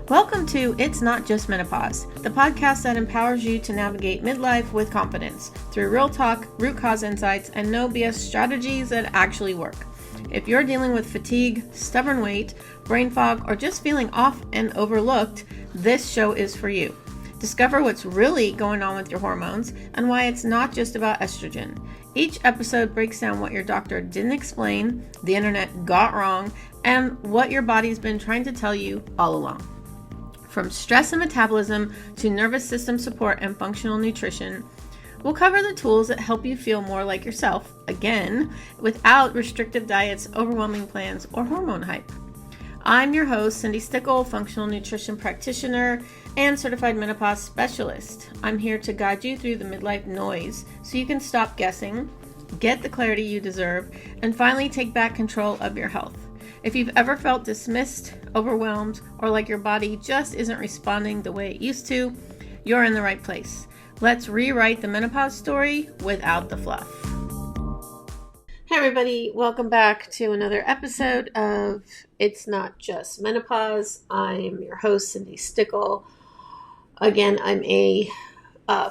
Welcome to It's Not Just Menopause, the podcast that empowers you to navigate midlife with confidence through real talk, root cause insights, and no BS strategies that actually work. If you're dealing with fatigue, stubborn weight, brain fog, or just feeling off and overlooked, this show is for you. Discover what's really going on with your hormones and why it's not just about estrogen. Each episode breaks down what your doctor didn't explain, the internet got wrong, and what your body's been trying to tell you all along. From stress and metabolism to nervous system support and functional nutrition, we'll cover the tools that help you feel more like yourself, again, without restrictive diets, overwhelming plans, or hormone hype. I'm your host, Cindy Stickle, functional nutrition practitioner and certified menopause specialist. I'm here to guide you through the midlife noise so you can stop guessing, get the clarity you deserve, and finally take back control of your health. If you've ever felt dismissed, overwhelmed, or like your body just isn't responding the way it used to, you're in the right place. Let's rewrite the menopause story without the fluff. Hey everybody, welcome back to another episode of It's Not Just Menopause. I'm your host, Cindy Stickle. Again, I'm a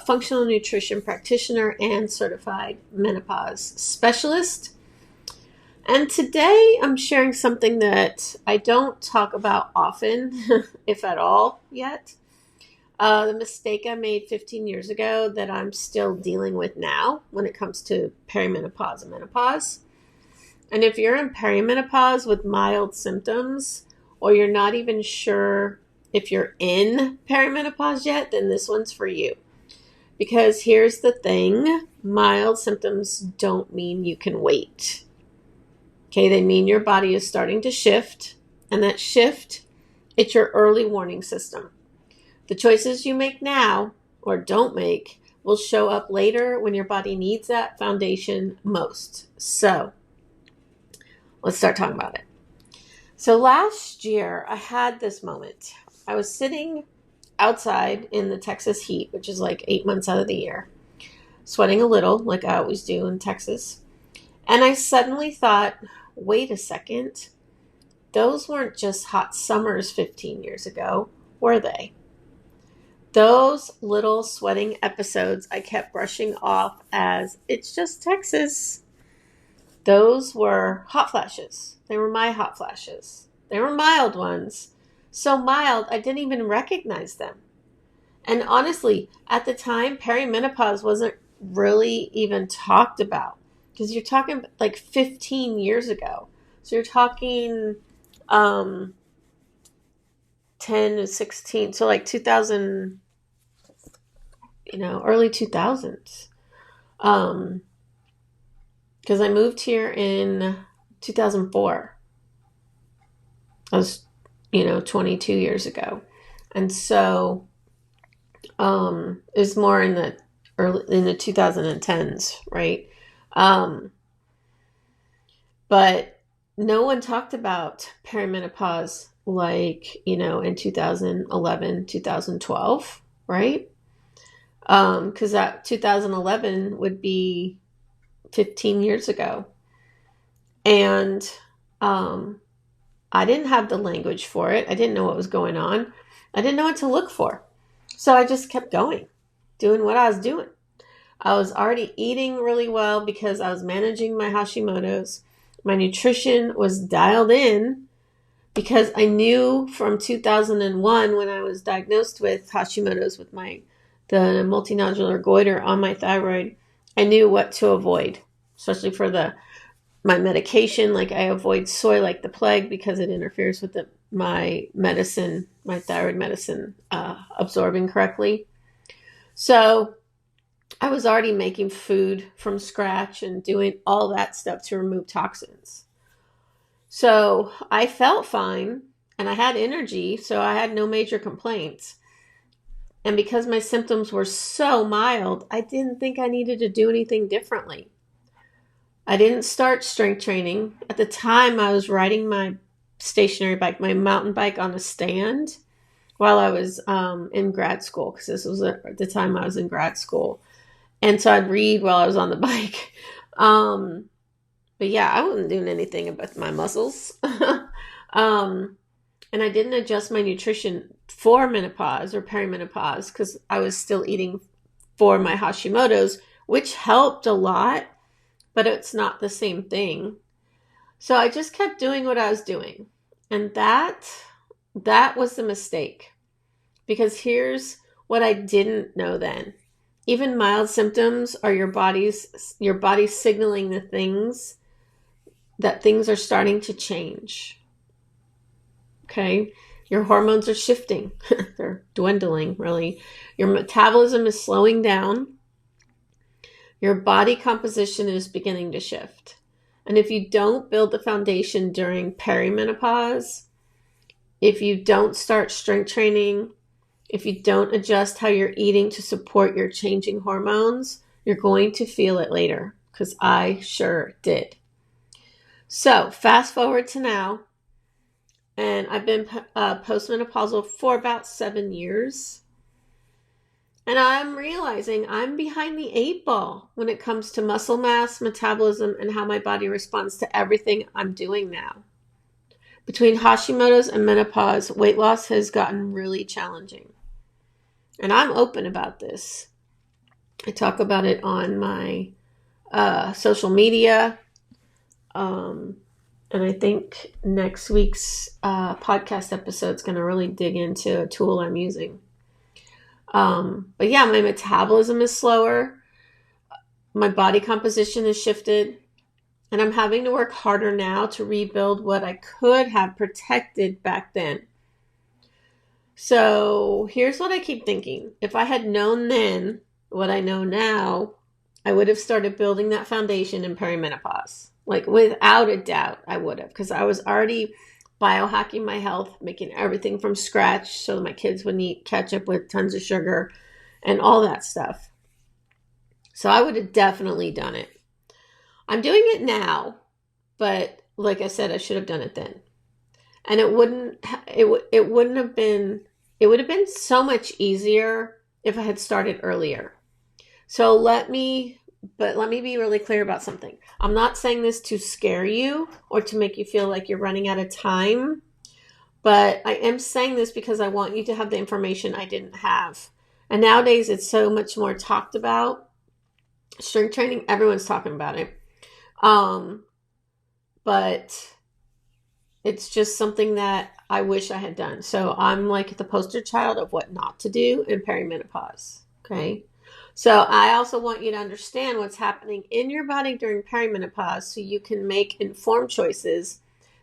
functional nutrition practitioner and certified menopause specialist. And today I'm sharing something that I don't talk about often, if at all, yet. The mistake I made 15 years ago that I'm still dealing with now when it comes to perimenopause and menopause. And if you're in perimenopause with mild symptoms, or you're not even sure if you're in perimenopause yet, then this one's for you. Because here's the thing, mild symptoms don't mean you can wait. Okay, they mean your body is starting to shift, and that shift, it's your early warning system. The choices you make now, or don't make, will show up later when your body needs that foundation most. So, let's start talking about it. So last year, I had this moment. I was sitting outside in the Texas heat, which is like 8 months out of the year, sweating a little, like I always do in Texas. And I suddenly thought, wait a second, those weren't just hot summers 15 years ago, were they? Those little sweating episodes I kept brushing off as, it's just Texas. Those were hot flashes. They were my hot flashes. They were mild ones. So mild, I didn't even recognize them. And honestly, at the time, perimenopause wasn't really even talked about. Because you're talking like 15 years ago. So you're talking 10 to 16. So like 2000, early 2000s. Because I moved here in 2004. I was, 22 years ago. And so it was more in the 2010s, right? But no one talked about perimenopause like, in 2011, 2012, right? Because that 2011 would be 15 years ago. And I didn't have the language for it. I didn't know what was going on. I didn't know what to look for. So I just kept going, doing what I was doing. I was already eating really well because I was managing my Hashimoto's. My nutrition was dialed in because I knew from 2001 when I was diagnosed with Hashimoto's with the multinodular goiter on my thyroid, I knew what to avoid, especially for my medication. Like I avoid soy like the plague because it interferes with my thyroid medicine absorbing correctly. So I was already making food from scratch and doing all that stuff to remove toxins. So I felt fine and I had energy, so I had no major complaints. And because my symptoms were so mild, I didn't think I needed to do anything differently. I didn't start strength training. At the time, I was riding my stationary bike, my mountain bike on a stand while I was in grad school, because this was at the time I was in grad school. And so I'd read while I was on the bike. But yeah, I wasn't doing anything about my muscles. and I didn't adjust my nutrition for menopause or perimenopause because I was still eating for my Hashimoto's, which helped a lot, but it's not the same thing. So I just kept doing what I was doing. And that was the mistake. Because here's what I didn't know then. Even mild symptoms are your body signaling the things that things are starting to change. Okay? Your hormones are shifting. They're dwindling, really. Your metabolism is slowing down. Your body composition is beginning to shift. And if you don't build the foundation during perimenopause, if you don't start strength training, if you don't adjust how you're eating to support your changing hormones, you're going to feel it later, because I sure did. So fast forward to now, and I've been postmenopausal for about 7 years. And I'm realizing I'm behind the 8 ball when it comes to muscle mass, metabolism, and how my body responds to everything I'm doing now. Between Hashimoto's and menopause, weight loss has gotten really challenging. And I'm open about this. I talk about it on my social media. And I think next week's podcast episode is going to really dig into a tool I'm using. But yeah, my metabolism is slower. My body composition has shifted. And I'm having to work harder now to rebuild what I could have protected back then. So here's what I keep thinking. If I had known then what I know now, I would have started building that foundation in perimenopause. Like without a doubt, I would have. Because I was already biohacking my health, making everything from scratch so my kids wouldn't eat ketchup with tons of sugar and all that stuff. So I would have definitely done it. I'm doing it now, but like I said, I should have done it then. And it would have been so much easier if I had started earlier. So let me be really clear about something. I'm not saying this to scare you or to make you feel like you're running out of time, but I am saying this because I want you to have the information I didn't have. And nowadays it's so much more talked about. Strength training, everyone's talking about it. But it's just something that I wish I had done. So I'm like the poster child of what not to do in perimenopause. Okay. So I also want you to understand what's happening in your body during perimenopause so you can make informed choices,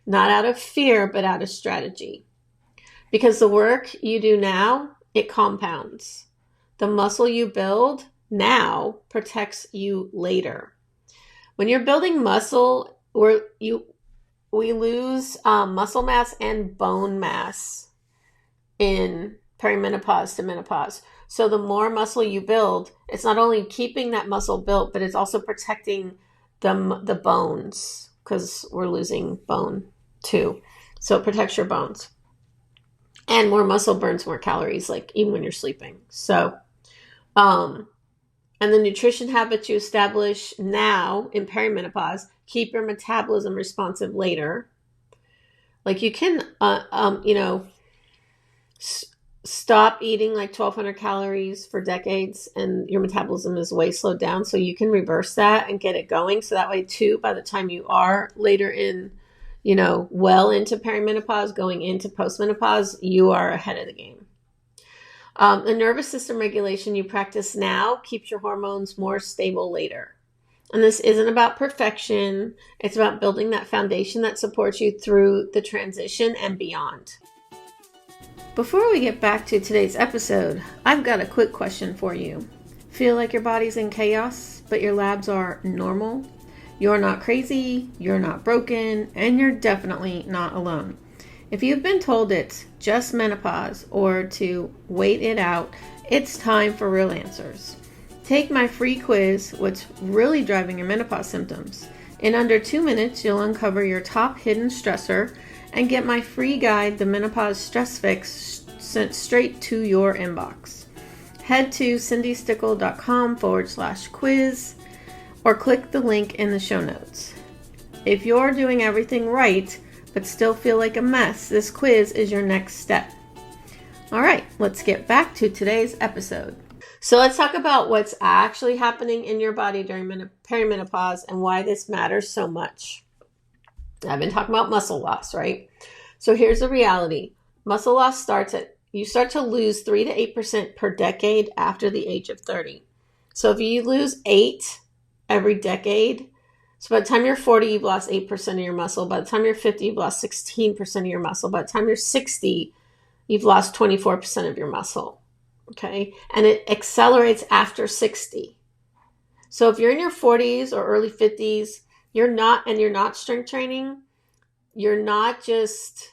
not out of fear, but out of strategy. Because the work you do now, it compounds. The muscle you build now protects you later. When you're building muscle, we lose muscle mass and bone mass in perimenopause to menopause. So the more muscle you build, it's not only keeping that muscle built, but it's also protecting the bones, because we're losing bone too. So it protects your bones. And more muscle burns more calories, like even when you're sleeping. So, and the nutrition habits you establish now in perimenopause keep your metabolism responsive later. Like you can, stop eating like 1,200 calories for decades and your metabolism is way slowed down. So you can reverse that and get it going. So that way too, by the time you are later in, well into perimenopause, going into postmenopause, you are ahead of the game. The nervous system regulation you practice now keeps your hormones more stable later. And this isn't about perfection. It's about building that foundation that supports you through the transition and beyond. Before we get back to today's episode, I've got a quick question for you. Feel like your body's in chaos, but your labs are normal? You're not crazy, you're not broken, and you're definitely not alone. If you've been told it's just menopause or to wait it out, it's time for real answers. Take my free quiz, What's Really Driving Your Menopause Symptoms. In under 2 minutes, you'll uncover your top hidden stressor and get my free guide, The Menopause Stress Fix, sent straight to your inbox. Head to cindystickle.com/quiz or click the link in the show notes. If you're doing everything right, but still feel like a mess, this quiz is your next step. All right, let's get back to today's episode. So let's talk about what's actually happening in your body during perimenopause and why this matters so much. I've been talking about muscle loss, right? So here's the reality. Muscle loss you start to lose 3 to 8% per decade after the age of 30. So if you lose 8 every decade, so by the time you're 40, you've lost 8% of your muscle. By the time you're 50, you've lost 16% of your muscle. By the time you're 60, you've lost 24% of your muscle. Okay. And it accelerates after 60. So if you're in your 40s or early 50s, you're not strength training, you're not just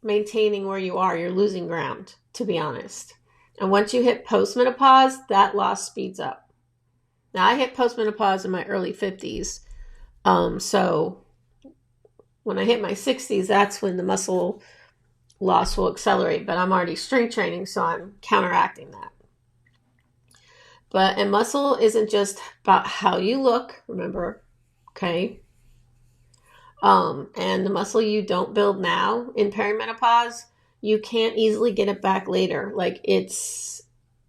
maintaining where you are, you're losing ground, to be honest. And once you hit postmenopause, that loss speeds up. Now, I hit postmenopause in my early 50s. So when I hit my 60s, that's when the muscle loss will accelerate, but I'm already strength training, so I'm counteracting that. And muscle isn't just about how you look, remember, okay? And the muscle you don't build now in perimenopause, you can't easily get it back later.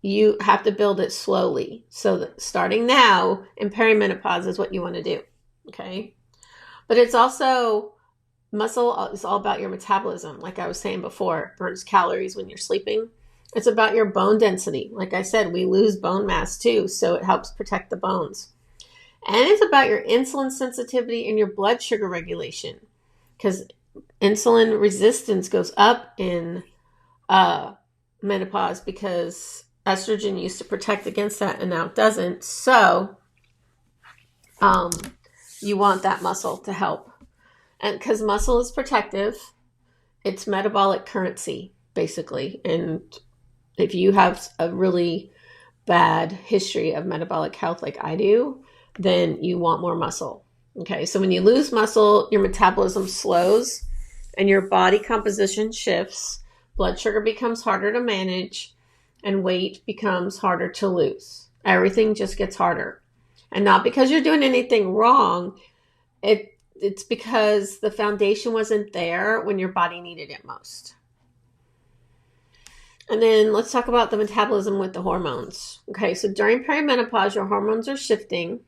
You have to build it slowly. So that starting now in perimenopause is what you want to do, okay? But it's also, muscle is all about your metabolism. Like I was saying before, it burns calories when you're sleeping. It's about your bone density. Like I said, we lose bone mass too, so it helps protect the bones. And it's about your insulin sensitivity and your blood sugar regulation, because insulin resistance goes up in menopause because estrogen used to protect against that and now it doesn't. So you want that muscle to help. And because muscle is protective, it's metabolic currency, basically. And if you have a really bad history of metabolic health like I do, then you want more muscle. Okay, so when you lose muscle, your metabolism slows and your body composition shifts, blood sugar becomes harder to manage, and weight becomes harder to lose. Everything just gets harder. And not because you're doing anything wrong, it's because the foundation wasn't there when your body needed it most. And then let's talk about the metabolism with the hormones. Okay, so during perimenopause, your hormones are shifting.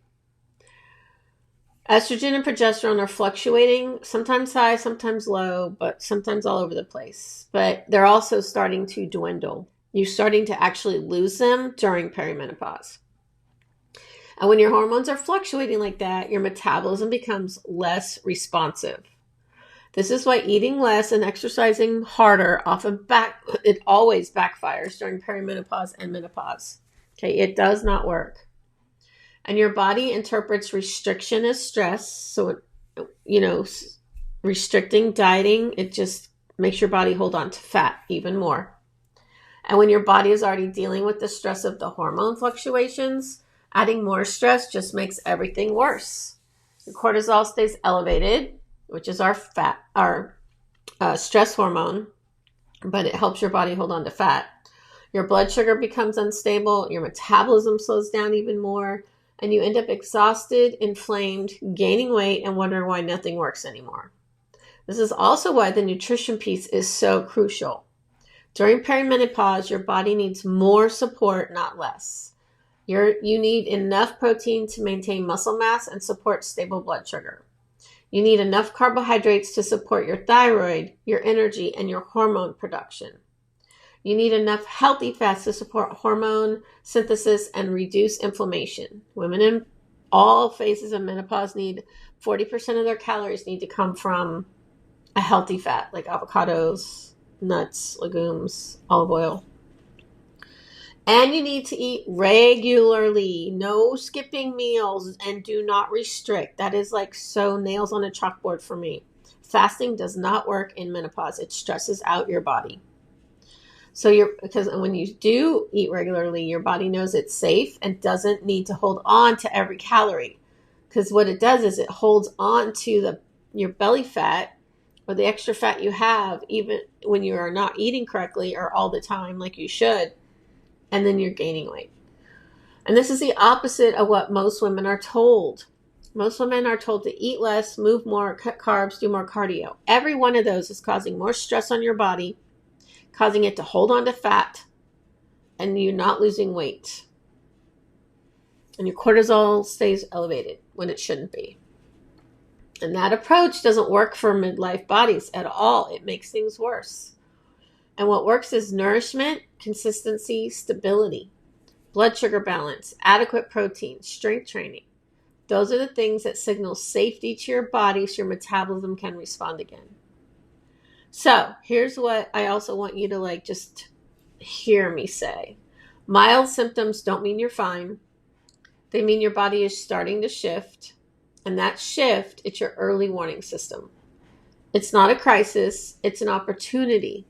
Estrogen and progesterone are fluctuating, sometimes high, sometimes low, but sometimes all over the place. But they're also starting to dwindle. You're starting to actually lose them during perimenopause. And when your hormones are fluctuating like that, your metabolism becomes less responsive. This is why eating less and exercising harder it always backfires during perimenopause and menopause. Okay, it does not work. And your body interprets restriction as stress. So, restricting, dieting, it just makes your body hold on to fat even more. And when your body is already dealing with the stress of the hormone fluctuations, adding more stress just makes everything worse. Your cortisol stays elevated, which is our stress hormone, but it helps your body hold on to fat. Your blood sugar becomes unstable, your metabolism slows down even more, and you end up exhausted, inflamed, gaining weight, and wondering why nothing works anymore. This is also why the nutrition piece is so crucial. During perimenopause, your body needs more support, not less. You need enough protein to maintain muscle mass and support stable blood sugar. You need enough carbohydrates to support your thyroid, your energy, and your hormone production. You need enough healthy fats to support hormone synthesis and reduce inflammation. Women in all phases of menopause 40% of their calories need to come from a healthy fat, like avocados, nuts, legumes, olive oil. And you need to eat regularly, no skipping meals, and do not restrict. That is like so nails on a chalkboard for me. Fasting does not work in menopause. It stresses out your body. Because when you do eat regularly, your body knows it's safe and doesn't need to hold on to every calorie. Because what it does is it holds on to your belly fat or the extra fat you have, even when you are not eating correctly or all the time like you should. And then you're gaining weight. And this is the opposite of what most women are told. Most women are told to eat less, move more, cut carbs, do more cardio. Every one of those is causing more stress on your body, causing it to hold on to fat, and you're not losing weight. And your cortisol stays elevated when it shouldn't be. And that approach doesn't work for midlife bodies at all. It makes things worse. And what works is nourishment, consistency, stability, blood sugar balance, adequate protein, strength training. Those are the things that signal safety to your body so your metabolism can respond again. So here's what I also want you to just hear me say. Mild symptoms don't mean you're fine. They mean your body is starting to shift. And that shift, it's your early warning system. It's not a crisis. It's an opportunity.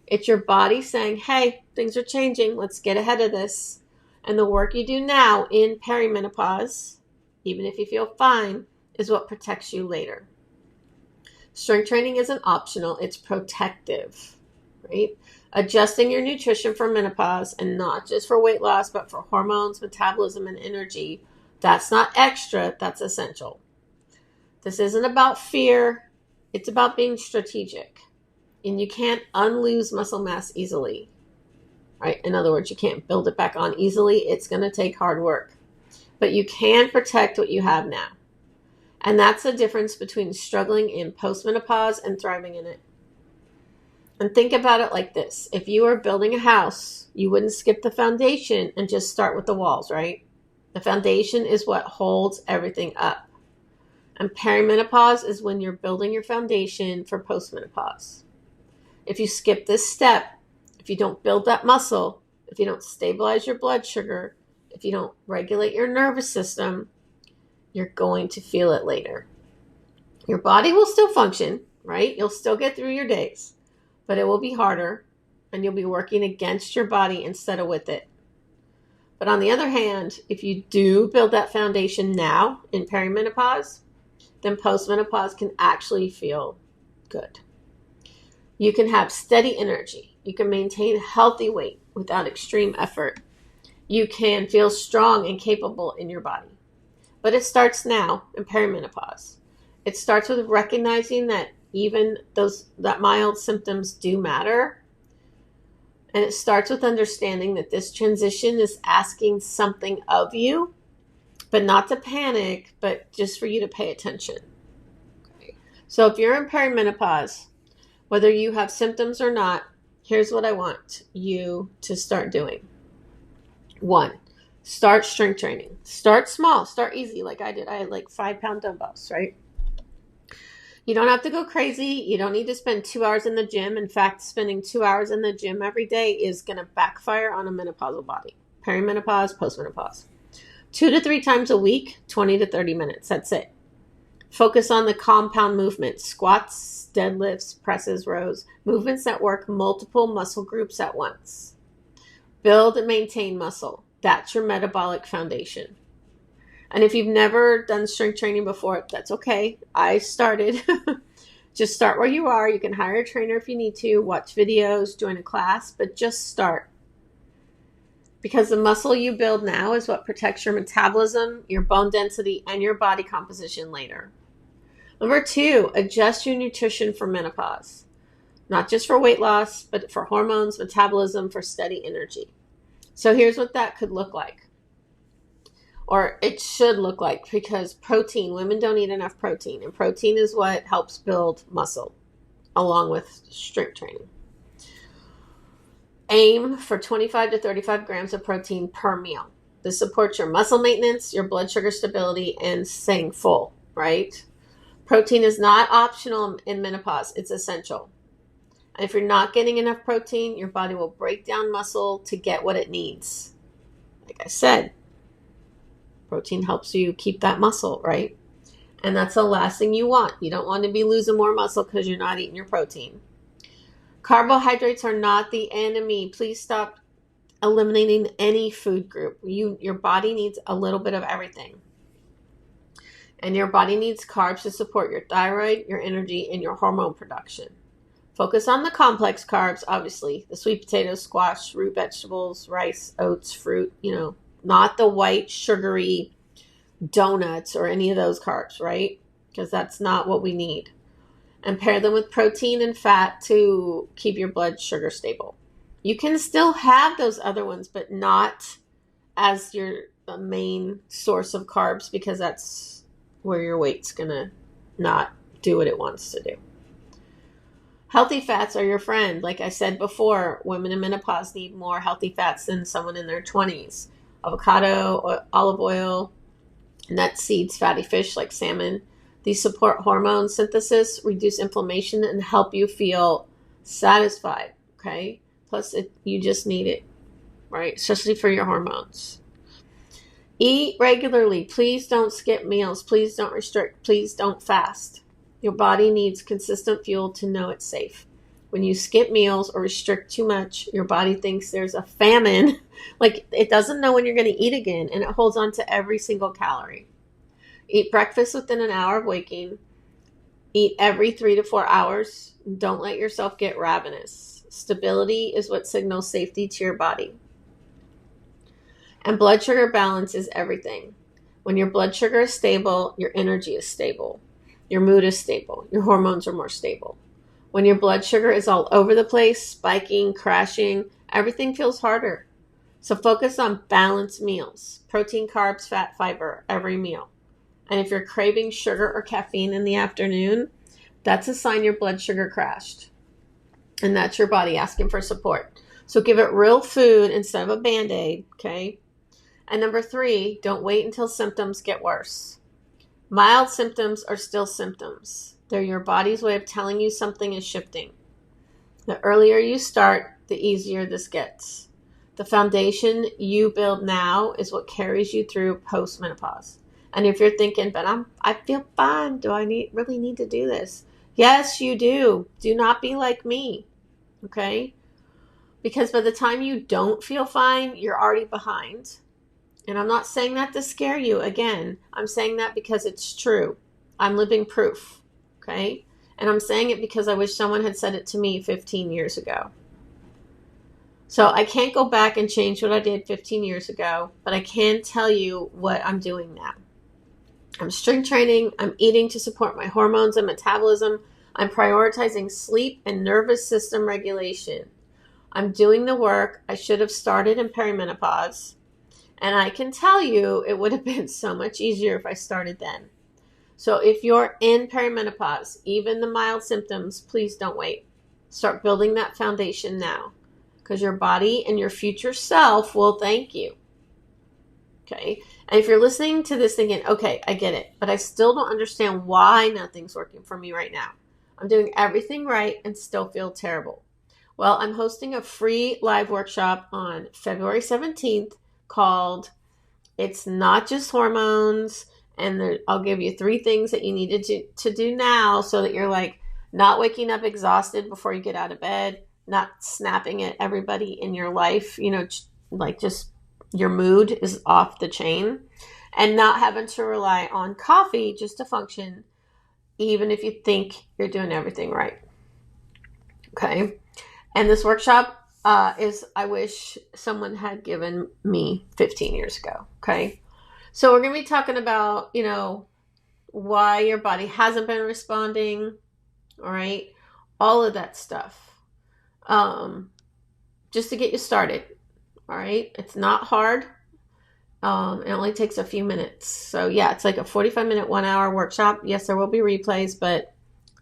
It's your body saying, hey, things are changing. Let's get ahead of this. And the work you do now in perimenopause, even if you feel fine, is what protects you later. Strength training isn't optional. It's protective, right? Adjusting your nutrition for menopause, and not just for weight loss, but for hormones, metabolism, and energy. That's not extra, that's essential. This isn't about fear, it's about being strategic. And you can't unlose muscle mass easily, right? In other words, you can't build it back on easily. It's going to take hard work. But you can protect what you have now. And that's the difference between struggling in postmenopause and thriving in it. And think about it like this. If you were building a house, you wouldn't skip the foundation and just start with the walls, right? The foundation is what holds everything up. And perimenopause is when you're building your foundation for postmenopause. If you skip this step, if you don't build that muscle, if you don't stabilize your blood sugar, if you don't regulate your nervous system, you're going to feel it later. Your body will still function, right? You'll still get through your days, but it will be harder and you'll be working against your body instead of with it. But on the other hand, if you do build that foundation now in perimenopause, then postmenopause can actually feel good. You can have steady energy. You can maintain healthy weight without extreme effort. You can feel strong and capable in your body. But it starts now in perimenopause. It starts with recognizing that even that mild symptoms do matter. And it starts with understanding that this transition is asking something of you, but not to panic, but just for you to pay attention. Okay. So if you're in perimenopause, whether you have symptoms or not, here's what I want you to start doing. 1, start strength training. Start small, start easy like I did. I had 5-pound dumbbells, right? You don't have to go crazy. You don't need to spend 2 hours in the gym. In fact, spending 2 hours in the gym every day is going to backfire on a menopausal body. Perimenopause, postmenopause. 2 to 3 times a week, 20 to 30 minutes. That's it. Focus on the compound movements, squats, deadlifts, presses, rows, movements that work multiple muscle groups at once. Build and maintain muscle. That's your metabolic foundation. And if you've never done strength training before, that's okay. I started. Just start where you are. You can hire a trainer if you need to, watch videos, join a class, but just start. Because the muscle you build now is what protects your metabolism, your bone density, and your body composition later. Number 2, adjust your nutrition for menopause. Not just for weight loss, but for hormones, metabolism, for steady energy. So here's what that could look like. Or it should look like, because protein, women don't eat enough protein. And protein is what helps build muscle, along with strength training. Aim for 25 to 35 grams of protein per meal. This supports your muscle maintenance, your blood sugar stability, and staying full, right? Protein is not optional in menopause. It's essential. And if you're not getting enough protein, your body will break down muscle to get what it needs. Like I said, protein helps you keep that muscle, right? And that's the last thing you want. You don't want to be losing more muscle because you're not eating your protein. Carbohydrates are not the enemy. Please stop eliminating any food group. Your body needs a little bit of everything. And your body needs carbs to support your thyroid, your energy, and your hormone production. Focus on the complex carbs, obviously. The sweet potatoes, squash, root vegetables, rice, oats, fruit, not the white, sugary, donuts or any of those carbs, right? Because that's not what we need. And pair them with protein and fat to keep your blood sugar stable. You can still have those other ones, but not as your main source of carbs, because that's where your weight's going to not do what it wants to do. Healthy fats are your friend. Like I said before, women in menopause need more healthy fats than someone in their 20s. Avocado, olive oil, nuts, seeds, fatty fish like salmon. These support hormone synthesis, reduce inflammation, and help you feel satisfied, okay? Plus, you just need it, right? Especially for your hormones. Eat regularly. Please don't skip meals. Please don't restrict. Please don't fast. Your body needs consistent fuel to know it's safe. When you skip meals or restrict too much, your body thinks there's a famine. Like, it doesn't know when you're going to eat again, and it holds on to every single calorie. Eat breakfast within an hour of waking. Eat every 3 to 4 hours. Don't let yourself get ravenous. Stability is what signals safety to your body. And blood sugar balance is everything. When your blood sugar is stable, your energy is stable. Your mood is stable. Your hormones are more stable. When your blood sugar is all over the place, spiking, crashing, everything feels harder. So focus on balanced meals. Protein, carbs, fat, fiber, every meal. And if you're craving sugar or caffeine in the afternoon, that's a sign your blood sugar crashed. And that's your body asking for support. So give it real food instead of a Band-Aid, okay? And number 3, don't wait until symptoms get worse. Mild symptoms are still symptoms. They're your body's way of telling you something is shifting. The earlier you start, the easier this gets. The foundation you build now is what carries you through postmenopause. And if you're thinking, but I feel fine, do I really need to do this? Yes, you do. Do not be like me, okay? Because by the time you don't feel fine, you're already behind. And I'm not saying that to scare you. Again, I'm saying that because it's true. I'm living proof, okay? And I'm saying it because I wish someone had said it to me 15 years ago. So I can't go back and change what I did 15 years ago, but I can tell you what I'm doing now. I'm strength training. I'm eating to support my hormones and metabolism. I'm prioritizing sleep and nervous system regulation. I'm doing the work I should have started in perimenopause. And I can tell you it would have been so much easier if I started then. So if you're in perimenopause, even the mild symptoms, please don't wait. Start building that foundation now, because your body and your future self will thank you. Okay? And if you're listening to this thinking, okay, I get it, but I still don't understand why nothing's working for me right now. I'm doing everything right and still feel terrible. Well, I'm hosting a free live workshop on February 17th called It's Not Just Hormones. And I'll give you 3 things that you need to do now so that you're like not waking up exhausted before you get out of bed, not snapping at everybody in your life, like just your mood is off the chain, and not having to rely on coffee just to function, even if you think you're doing everything right. Okay. And this workshop is, I wish someone had given me 15 years ago. Okay. So we're going to be talking about, why your body hasn't been responding. All right. All of that stuff. Just to get you started. All right. It's not hard. It only takes a few minutes. So yeah, it's like a 45-minute, 1-hour workshop. Yes, there will be replays, but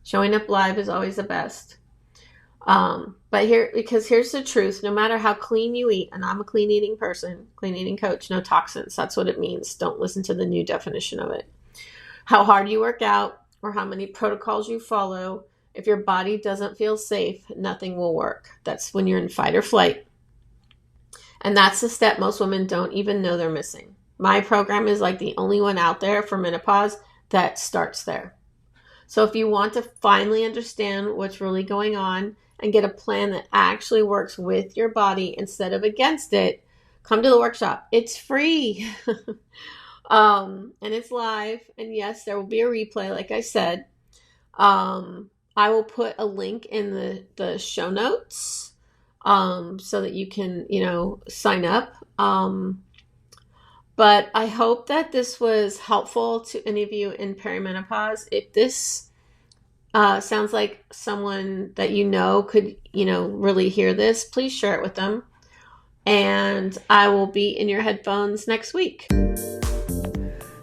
showing up live is always the best. Because here's the truth. No matter how clean you eat, and I'm a clean eating person, clean eating coach, no toxins. That's what it means. Don't listen to the new definition of it. How hard you work out or how many protocols you follow, if your body doesn't feel safe, nothing will work. That's when you're in fight or flight. And that's the step most women don't even know they're missing. My program is like the only one out there for menopause that starts there. So if you want to finally understand what's really going on and get a plan that actually works with your body instead of against it, come to the workshop. It's free. And it's live. And yes, there will be a replay, like I said. I will put a link in the show notes so that you can, sign up. But I hope that this was helpful to any of you in perimenopause. If this sounds like someone that could, really hear this, please share it with them. And I will be in your headphones next week.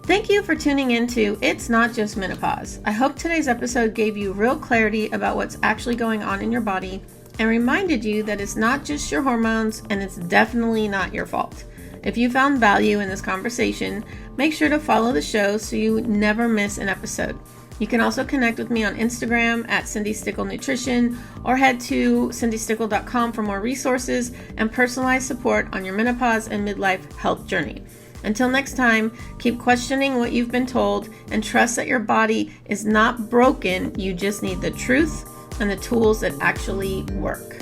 Thank you for tuning into It's Not Just Menopause. I hope today's episode gave you real clarity about what's actually going on in your body and reminded you that it's not just your hormones and it's definitely not your fault. If you found value in this conversation, make sure to follow the show so you never miss an episode. You can also connect with me on Instagram at Cindy Stickle Nutrition or head to cindystickle.com for more resources and personalized support on your menopause and midlife health journey. Until next time, keep questioning what you've been told and trust that your body is not broken. You just need the truth and the tools that actually work.